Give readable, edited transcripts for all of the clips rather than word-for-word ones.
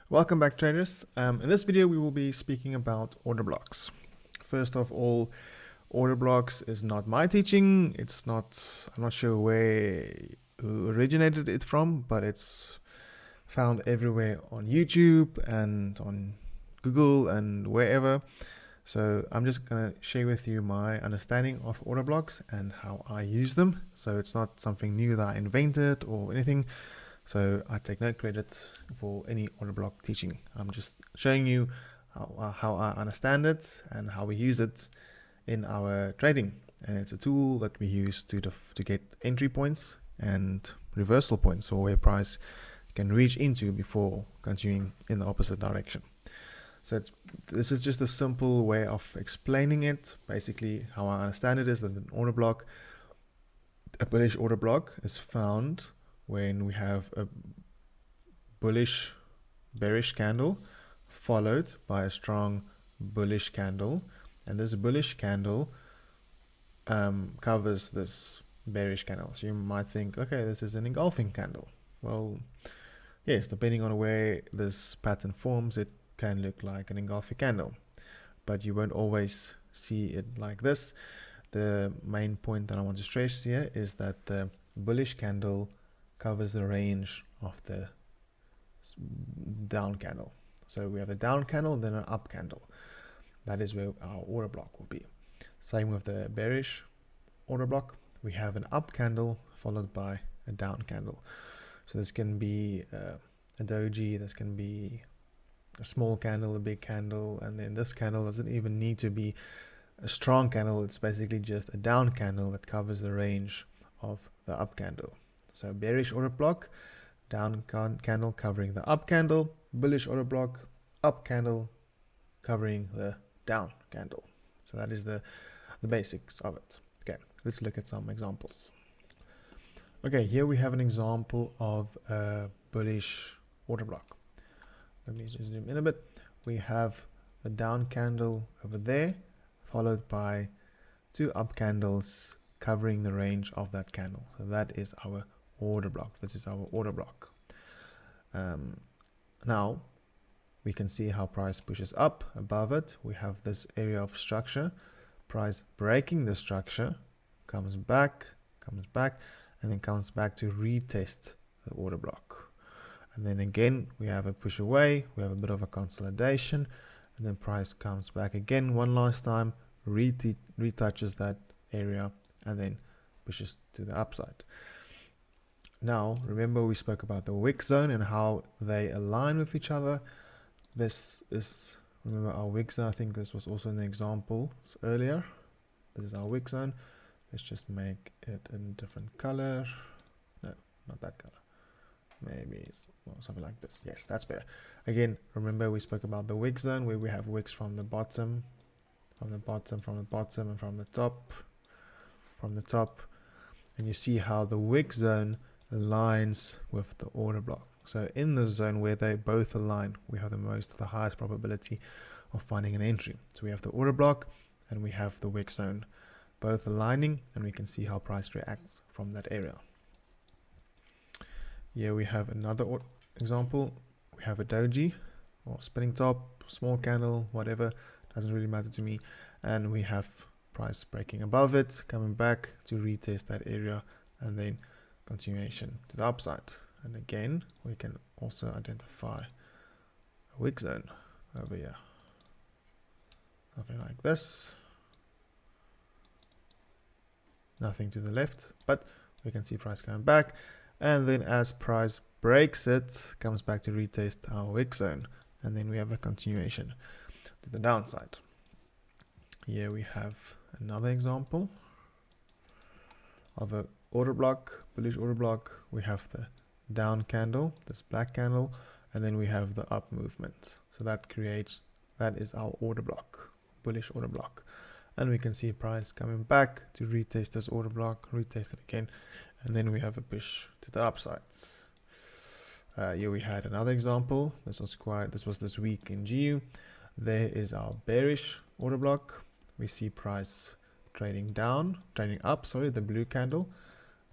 Welcome back, traders. In this video we will be speaking about order blocks. First of all, order blocks is not my teaching. I'm not sure who originated it from, but it's found everywhere on YouTube and on Google and wherever. So I'm just going to share with you my understanding of order blocks and how I use them. So it's not something new that I invented or anything. So I take no credit for any order block teaching. I'm just showing you how I understand it and how we use it in our trading. And it's a tool that we use to get entry points and reversal points, or where price can reach into before continuing in the opposite direction. So this is just a simple way of explaining it. Basically, how I understand it is that an order block, a bullish order block, is found when we have a bearish candle followed by a strong bullish candle, and this bullish candle covers this bearish candle. So you might think, okay, this is an engulfing candle. Well, yes, depending on where this pattern forms, it can look like an engulfing candle, but you won't always see it like this. The main point that I want to stress here is that the bullish candle covers the range of the down candle. So we have a down candle, then an up candle. That is where our order block will be. Same with the bearish order block. We have an up candle followed by a down candle. So this can be a doji, this can be a small candle, a big candle, and then this candle doesn't even need to be a strong candle. It's basically just a down candle that covers the range of the up candle. So bearish order block, down candle covering the up candle, bullish order block, up candle covering the down candle. So that is the basics of it. Okay, let's look at some examples. Okay, here we have an example of a bullish order block. Let me just zoom in a bit. We have a down candle over there, followed by two up candles covering the range of that candle. So that is our order block. This is our order block. Now we can see how price pushes up above it. We have this area of structure. Price breaking the structure, comes back, and then comes back to retest the order block. And then again we have a push away, we have a bit of a consolidation, and then price comes back again one last time, retouches that area, and then pushes to the upside. Now, remember we spoke about the wick zone and how they align with each other. This is, remember our wick zone, I think this was also in the examples earlier. This is our wick zone. Let's just make it in a different color. No, not that color. Maybe it's something like this. Yes, that's better. Again, remember we spoke about the wick zone where we have wicks from the bottom, and from the top, and you see how the wick zone aligns with the order block. So in the zone where they both align, we have the highest probability of finding an entry. So we have the order block and we have the wick zone both aligning, and we can see how price reacts from that area. Here we have another example. We have a doji or spinning top, small candle, whatever, doesn't really matter to me, and we have price breaking above it, coming back to retest that area, and then continuation to the upside. And again, we can also identify a wick zone over here, something like this. Nothing to the left, but we can see price coming back, and then as price breaks it, comes back to retest our wick zone, and then we have a continuation to the downside. Here we have another example of a order block, bullish order block. We have the down candle, this black candle, and then we have the up movement. So that is our order block, bullish order block. And we can see price coming back to retest this order block, retest it again, and then we have a push to the upsides. Here we had another example. This was this week in GU. There is our bearish order block. We see price trading up, the blue candle,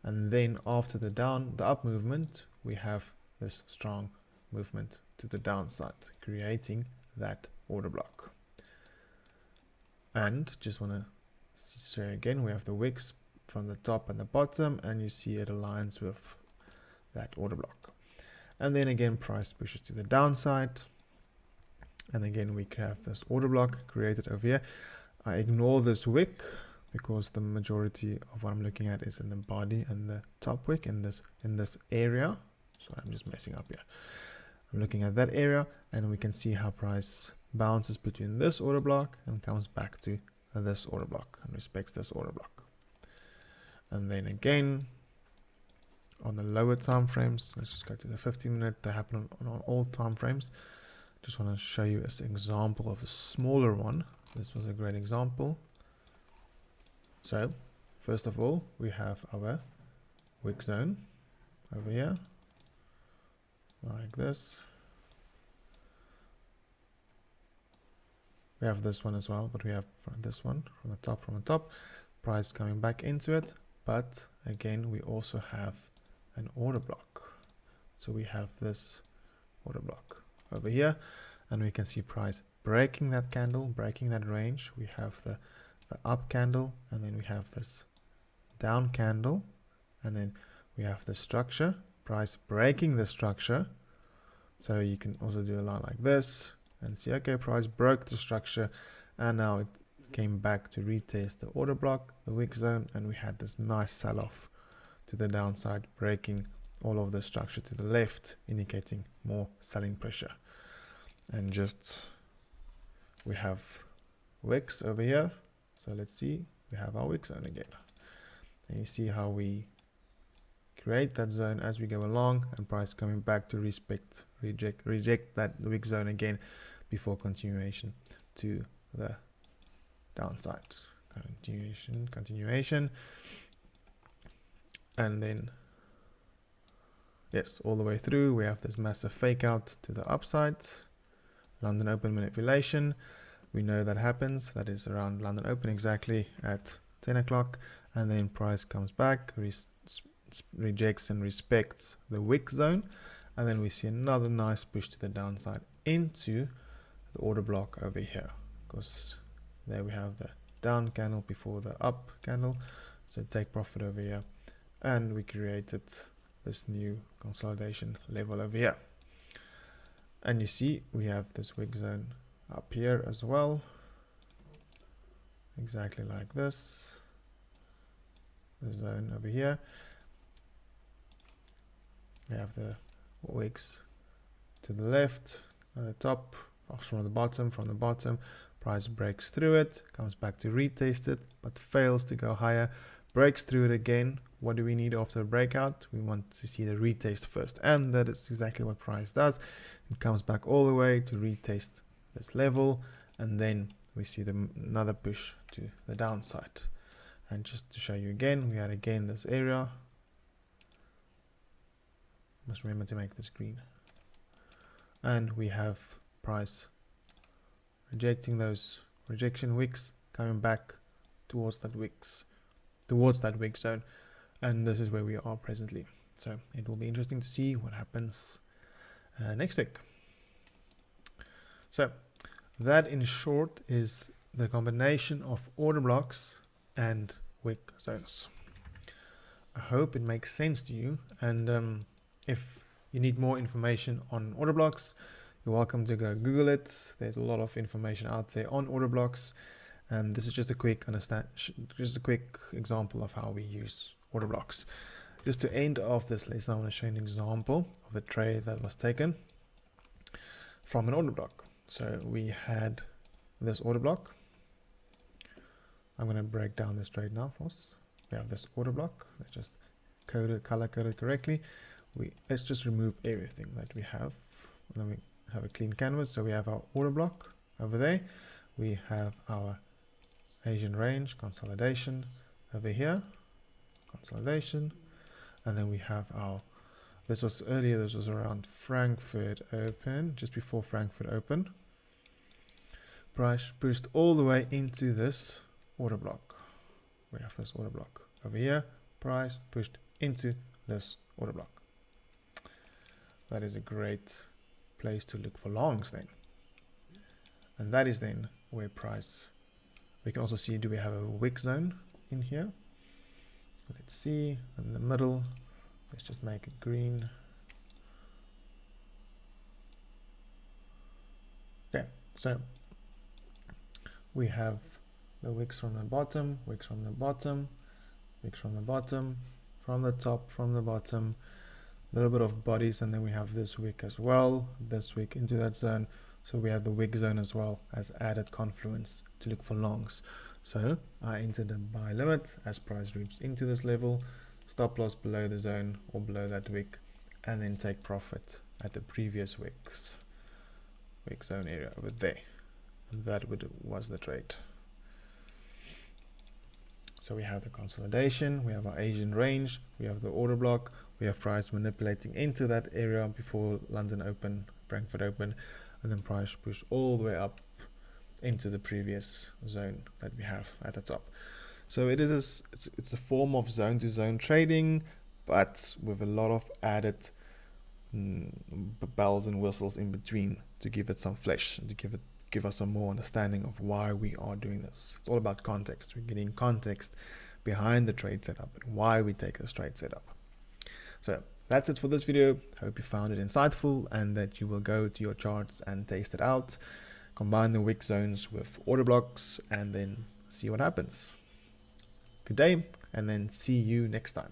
and then after the up movement, we have this strong movement to the downside, creating that order block. And just want to show again, we have the wicks from the top and the bottom, and you see it aligns with that order block. And then again, price pushes to the downside, and again we have this order block created over here. I ignore this wick because the majority of what I'm looking at is in the body and the top wick in this area. So I'm just messing up here. I'm looking at that area, and we can see how price bounces between this order block and comes back to this order block and respects this order block. And then again on the lower time frames, let's just go to the 15-minute. They happen on all time frames. Just want to show you an example of a smaller one. This was a great example. So first of all, we have our wick zone over here, like this. We have this one as well, but we have this one from the top, price coming back into it. But again, we also have an order block. So we have this order block over here, and we can see price breaking that candle, breaking that range. We have the up candle, and then we have this down candle, and then we have the structure, price breaking the structure. So you can also do a line like this and see, okay, price broke the structure, and now it came back to retest the order block, the wick zone, and we had this nice sell-off to the downside, breaking all of the structure to the left, indicating more selling pressure. And just we have wicks over here. So let's see, we have our wick zone again, and you see how we create that zone as we go along, and price coming back to reject that wick zone again before continuation to the downside. Continuation, and then yes, all the way through we have this massive fake out to the upside. London Open manipulation, we know that happens, that is around London Open exactly at 10 o'clock, and then price comes back, rejects and respects the wick zone, and then we see another nice push to the downside into the order block over here, because there we have the down candle before the up candle. So take profit over here, and we created this new consolidation level over here. And you see we have this wick zone up here as well, exactly like this, the zone over here. We have the wicks to the left, at the top, from the bottom, price breaks through it, comes back to retest it, but fails to go higher, breaks through it again. What do we need after a breakout? We want to see the retest first, and that is exactly what price does. It comes back all the way to retest this level, and then we see another push to the downside. And just to show you again, we had again this area. Must remember to make this green. And we have price rejecting those rejection wicks, coming back towards that wick zone, and this is where we are presently. So it will be interesting to see what happens next week. So that in short is the combination of order blocks and wick zones. I hope it makes sense to you, and if you need more information on order blocks, you're welcome to go Google it. There's a lot of information out there on order blocks, and this is just a quick example of how we use order blocks. Just to end off this lesson, I want to show you an example of a trade that was taken from an order block. So we had this order block. I'm going to break down this trade now for us. We have this order block. Let's just color code it correctly. Let's just remove everything that we have, and then we have a clean canvas. So we have our order block over there. We have our Asian range consolidation over here, consolidation, and then we have our, this was earlier, this was around Frankfurt Open, just before Frankfurt Open. Price pushed all the way into this order block. We have this order block over here. Price pushed into this order block. That is a great place to look for longs then. And that is then where price, we can also see, do we have a wick zone in here? Let's see, in the middle, let's just make it green. Okay, so we have the wicks from the bottom, wicks from the bottom, wicks from the bottom, from the top, from the bottom, a little bit of bodies, and then we have this wick as well, this wick into that zone. So we have the wick zone as well as added confluence to look for longs. So I entered the buy limit as price reached into this level, stop loss below the zone or below that wick, and then take profit at the previous wick zone area over there. And that was the trade. So we have the consolidation, we have our Asian range, we have the order block, we have price manipulating into that area before London open, Frankfurt open, and then price push all the way up into the previous zone that we have at the top. So it's a form of zone to zone trading, but with a lot of added bells and whistles in between to give it some flesh and to give us some more understanding of why we are doing this. It's all about context. We're getting context behind the trade setup and why we take this trade setup. So that's it for this video. Hope you found it insightful and that you will go to your charts and taste it out, combine the wick zones with order blocks, and then see what happens. Good day, and then see you next time.